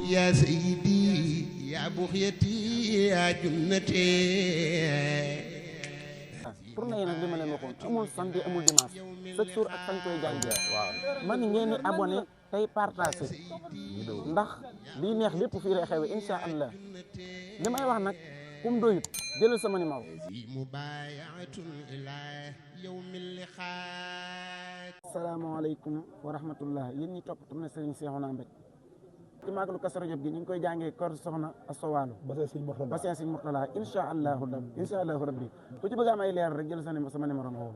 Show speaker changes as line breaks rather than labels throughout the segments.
يا سيدي يا بغيتي يا جنتي.
tournée yi nag li ma leen waxoon amul samedi amul dimanche chaque jour ak fañ koy jàngee. waaw man ngeen di abonné tey partagé ndax liy neex lépp fii lay xewe incha allah li may wax nag kum doyut jëlal sama numéro. asalaamaaleykum wa rahmatullah yéen ñi topp tournée Serigne Cheikhouna Mbaj ci Magalu Kazu Rajab gi ñu ngi koy jàngee kër Soxna Astowaalo Bassin Serigne Mourtala incha allahu rabbi ku ci bëgg am ay leer rek jël sama numéro ma woo.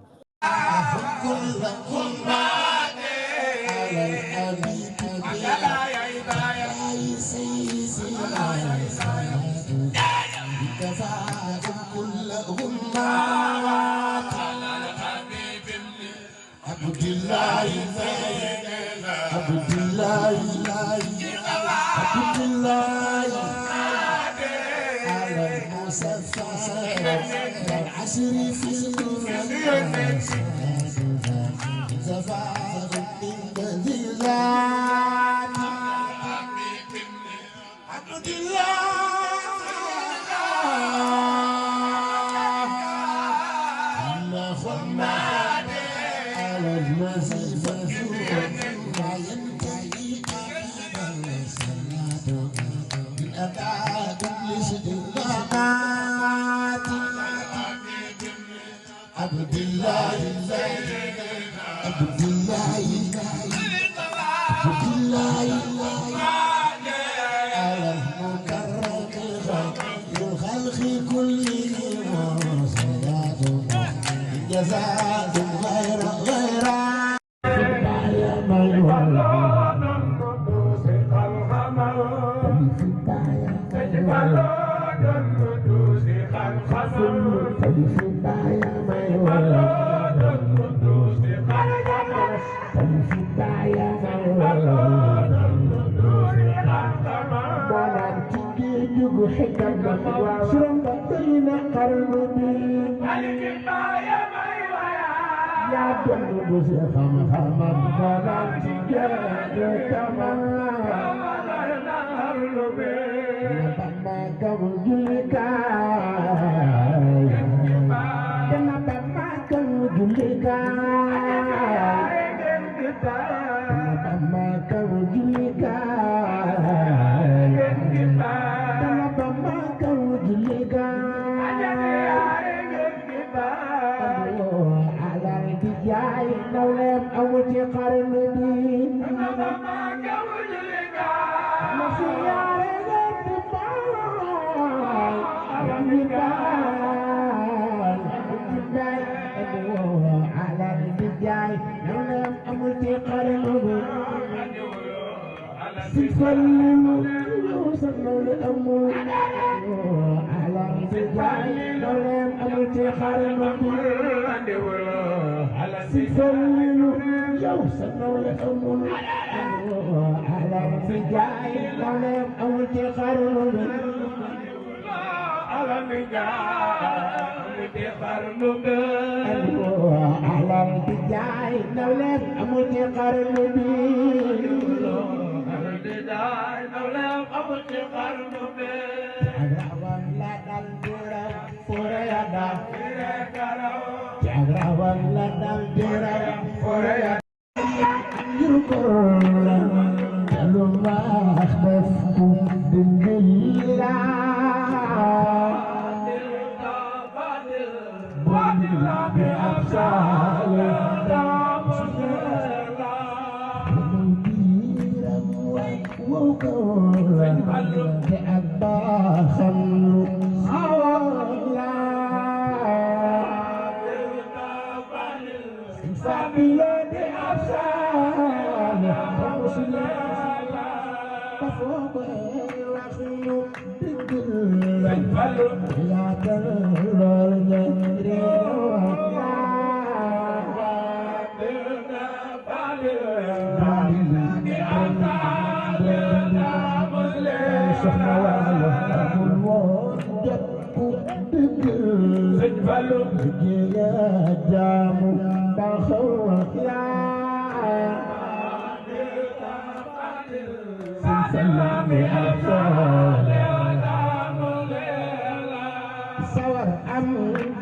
sawar am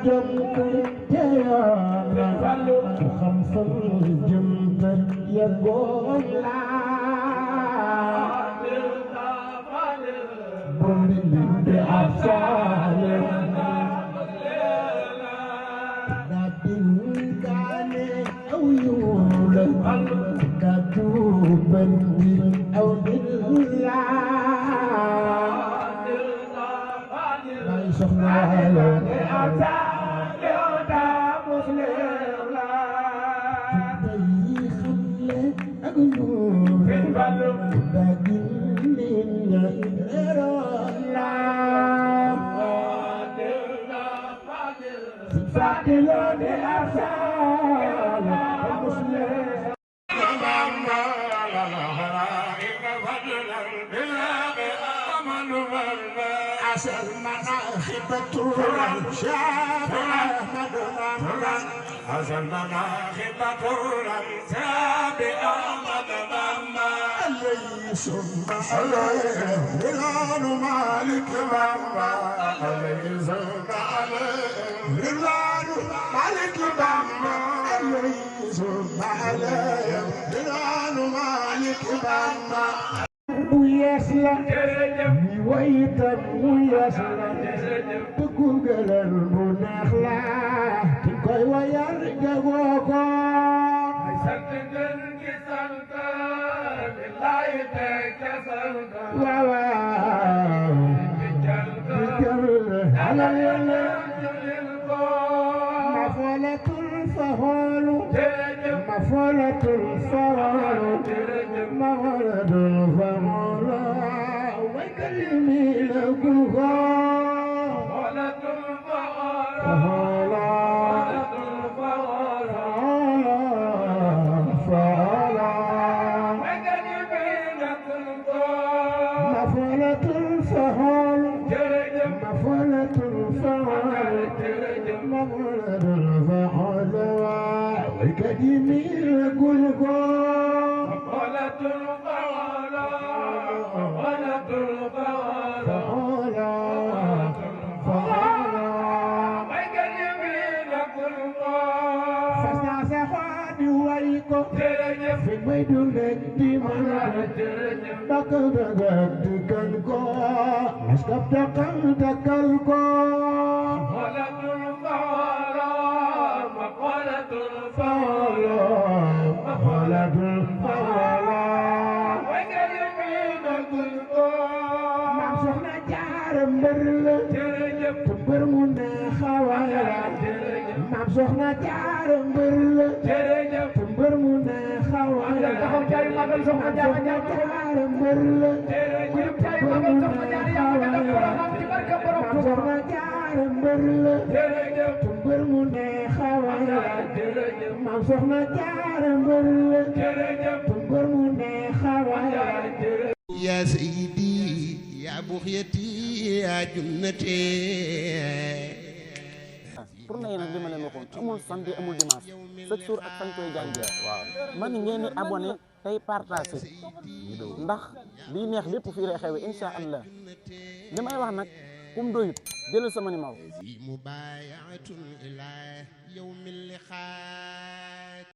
jom teyoon ku xam fa jëm te yeggoon laa bondi di ab saale daa dingaane aw yuula daa duubandi aw dillaa bay soxna la Yes, la mi wayta mu yes la bëggu gëlal mu neex la ki koy wayal jagoo ko ay sant gën gi sant billahi tek ca sant waaw waaw di jël alal yàlla julil ko ma folatul faholu ma folatul faholu ma folatul faholu may du nekk di mën a bakal dagat dikan ko maskap dakal dakal ko maqalatul fawala maqalatul fawala maqalatul fawala way gël mi nagul ko mam soxna Jaara mbër la jërëjëf mbër mu ne xawala mam soxna Jaara mbër la jërëjëf mbër mu ne taxaw jaay magal soxna Jaara mbër la jërëjëf jaay magal soxna Jaara yàlla nga def borom ci barke borom soxna Jaara mbër la jërëjëf mbër mu ne xawala jërëjëf mam soxna Jaara mbër la jërëjëf mbër mu ne xawala
ya sayyidi ya buxyati ya junnati
tournée yi nag li ma leen waxoon amul samedi amul dimanche chaque jour ak fañ koy jàngee waaw man ngeen di abonné tey partagé ndax liy neex lépp fii lay xewe incha allah li may wax nag kum doyut jëlal sama numéro